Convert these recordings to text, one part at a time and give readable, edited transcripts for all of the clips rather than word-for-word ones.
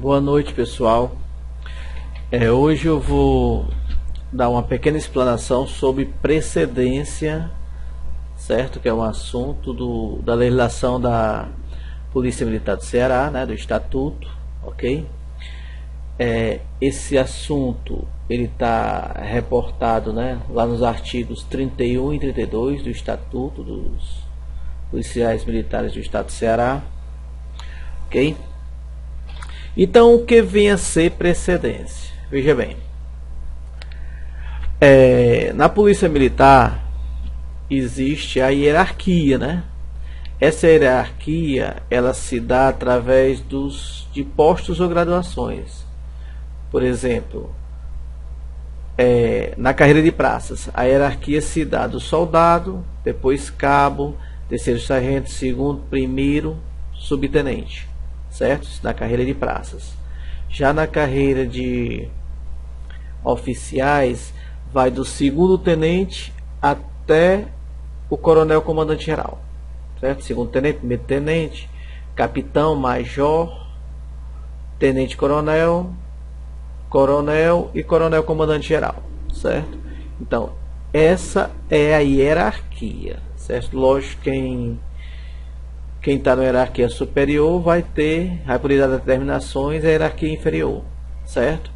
Boa noite, pessoal. Hoje eu vou dar uma pequena explanação sobre precedência, certo? Que é um assunto da legislação da Polícia Militar do Ceará, né, do Estatuto, ok? Esse assunto ele está reportado, né, lá nos artigos 31 e 32 do Estatuto dos Policiais Militares do Estado do Ceará, ok? Então, o que vem a ser precedência? Veja bem, na Polícia Militar existe a hierarquia, né? Essa hierarquia ela se dá através de postos ou graduações. Por exemplo, na carreira de praças, a hierarquia se dá do soldado, depois cabo, terceiro sargento, segundo, primeiro, subtenente, certo? Na carreira de praças. Já na carreira de oficiais, vai do segundo tenente até o coronel comandante geral, certo? Segundo tenente, primeiro tenente, capitão, major, tenente coronel, coronel e coronel comandante geral, certo? Então, essa é a hierarquia, certo? Lógico, quem está na hierarquia superior vai poder dar determinações à hierarquia inferior, certo?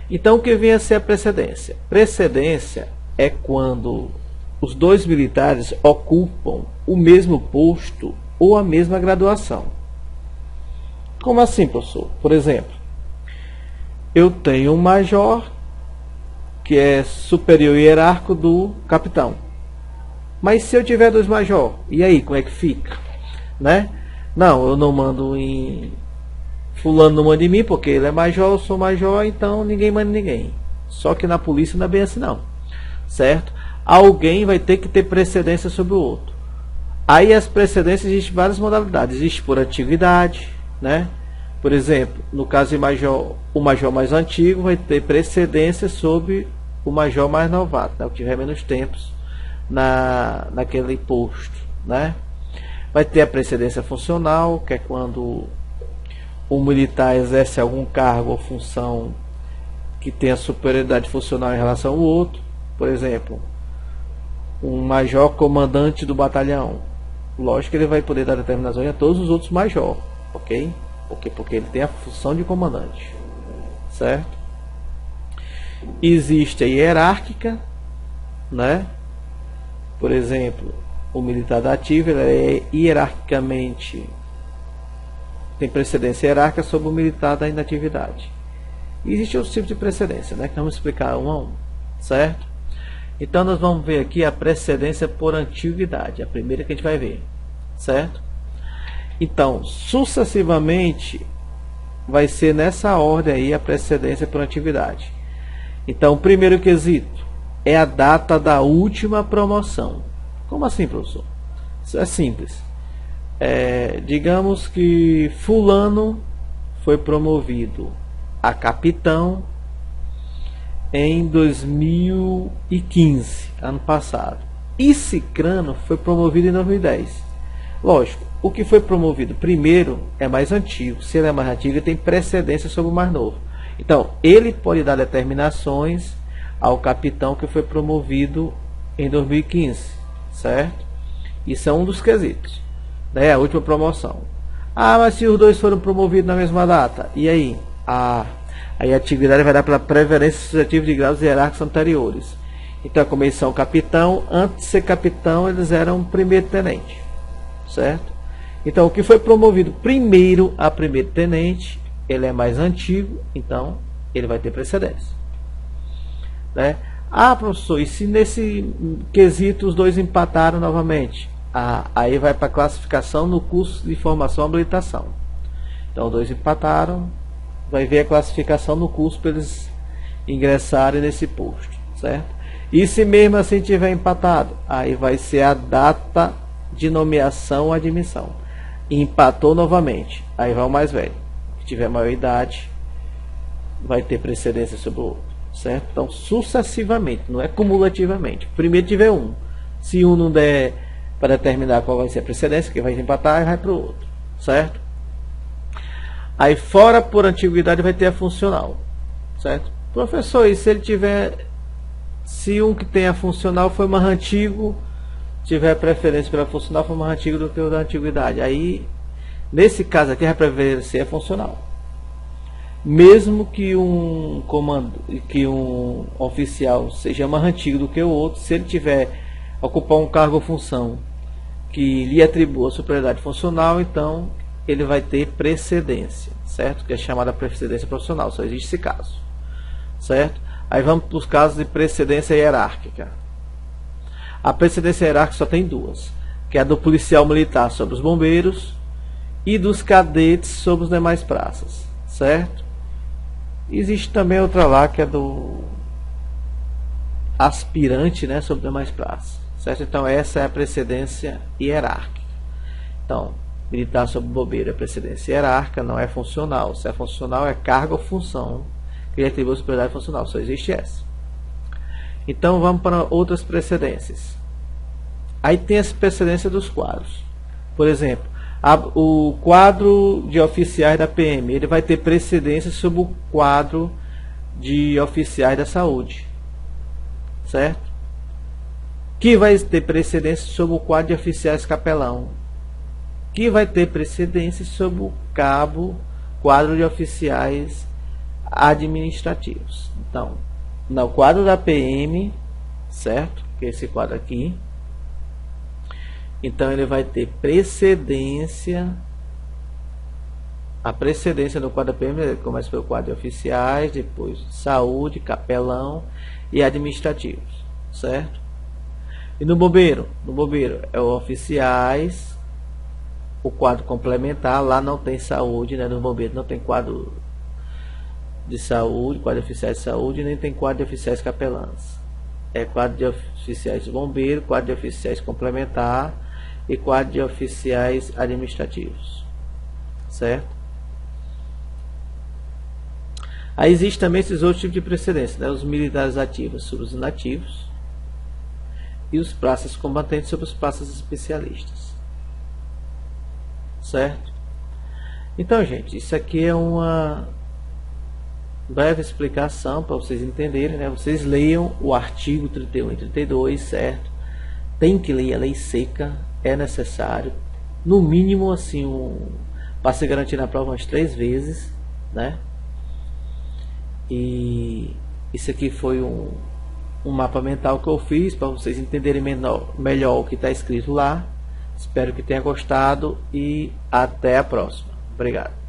Então, o que vem a ser a precedência? Precedência é quando os dois militares ocupam o mesmo posto ou a mesma graduação. Como assim, professor? Por exemplo, eu tenho um major que é superior hierárquico do capitão. Mas se eu tiver dois major, e aí, como é que fica? Né? Não, eu não mando em fulano, não manda em mim, porque ele é major, eu sou major, então ninguém manda em ninguém. Só que na polícia não é bem assim não, certo? Alguém vai ter que ter precedência sobre o outro. Aí as precedências existem várias modalidades. Existe por antiguidade, né? Por exemplo, no caso de major, o major mais antigo vai ter precedência sobre o major mais novato, né? O que tiver menos tempos naquele posto, né? Vai ter a precedência funcional, que é quando o militar exerce algum cargo ou função que tenha superioridade funcional em relação ao outro. Por exemplo, um major comandante do batalhão. Lógico que ele vai poder dar determinações a todos os outros major, ok? Porque ele tem a função de comandante, certo? Existe a hierárquica, né? Por exemplo, o militar da ativa ele é hierarquicamente tem precedência hierárquica sobre o militar da inatividade. E existe outros tipos de precedência, né? Que vamos explicar um a um, certo? Então nós vamos ver aqui a precedência por antiguidade, a primeira que a gente vai ver, certo? Então, sucessivamente vai ser nessa ordem aí a precedência por antiguidade. Então, o primeiro quesito é a data da última promoção. Como assim, professor? Isso é simples. Digamos que fulano foi promovido a capitão em 2015, ano passado. E Cicrano foi promovido em 2010. Lógico, o que foi promovido primeiro é mais antigo. Se ele é mais antigo, ele tem precedência sobre o mais novo. Então, ele pode dar determinações ao capitão que foi promovido em 2015, certo? Isso é um dos quesitos, né? A última promoção. Mas se os dois foram promovidos na mesma data, e aí? Aí a atividade vai dar pela preferência suscetível de graus hierárquicos anteriores. Então, como eles são capitão, antes de ser capitão, eles eram primeiro tenente, certo? Então, o que foi promovido primeiro a primeiro tenente, ele é mais antigo, então ele vai ter precedência, né? Professor, e se nesse quesito os dois empataram novamente? Aí vai para a classificação no curso de formação e habilitação. Então, os dois empataram, vai ver a classificação no curso para eles ingressarem nesse posto, certo? E se mesmo assim tiver empatado, aí vai ser a data de nomeação ou admissão. E empatou novamente, aí vai o mais velho. Se tiver maior idade, vai ter precedência sobre o outro, certo? Então, sucessivamente, não é cumulativamente. Primeiro tiver um. Se um não der para determinar qual vai ser a precedência, que vai empatar, vai para o outro, certo? Aí fora por antiguidade vai ter a funcional, certo? Professor, e se ele tiver, se um que tem a funcional foi mais antigo, tiver preferência pela funcional, foi mais antigo do que o da antiguidade, aí nesse caso aqui vai prevalecer a funcional. Mesmo que um comando, que um oficial seja mais antigo do que o outro, se ele tiver ocupar um cargo ou função que lhe atribua superioridade funcional, então ele vai ter precedência, certo? Que é chamada precedência profissional, só existe esse caso, certo? Aí vamos para os casos de precedência hierárquica. A precedência hierárquica só tem duas, que é a do policial militar sobre os bombeiros e dos cadetes sobre os demais praças, certo? Existe também outra lá, que é do aspirante, né, sobre demais praças, certo? Então essa é a precedência hierárquica. Então, militar sobre bombeiro é precedência hierárquica, não é funcional. Se é funcional, é cargo ou função que atribui superioridade funcional, só existe essa. Então vamos para outras precedências. Aí tem as precedências dos quadros. Por exemplo, o quadro de oficiais da PM, ele vai ter precedência sobre o quadro de oficiais da saúde, certo? Que vai ter precedência sobre o quadro de oficiais capelão, que vai ter precedência sobre o quadro de oficiais administrativos. Então, no quadro da PM, certo? Que é esse quadro aqui. Então ele vai ter precedência. A precedência no quadro da PM começa pelo quadro de oficiais, depois saúde, capelão e administrativos, certo? E no bombeiro é o oficiais, o quadro complementar, lá não tem saúde, né? No bombeiro não tem quadro de saúde, quadro de oficiais de saúde, nem tem quadro de oficiais capelãs. É quadro de oficiais de bombeiro, quadro de oficiais complementar e quadro de oficiais administrativos, certo? Aí existe também esses outros tipos de precedência, né? Os militares ativos sobre os inativos e os praças combatentes sobre os praças especialistas, certo? Então, gente, isso aqui é uma breve explicação para vocês entenderem, né? Vocês leiam o artigo 31 e 32, certo? Tem que ler a lei seca, é necessário, no mínimo assim, para se garantir na prova umas 3 vezes, né? E isso aqui foi um mapa mental que eu fiz para vocês entenderem melhor o que está escrito lá. Espero que tenha gostado e até a próxima. Obrigado.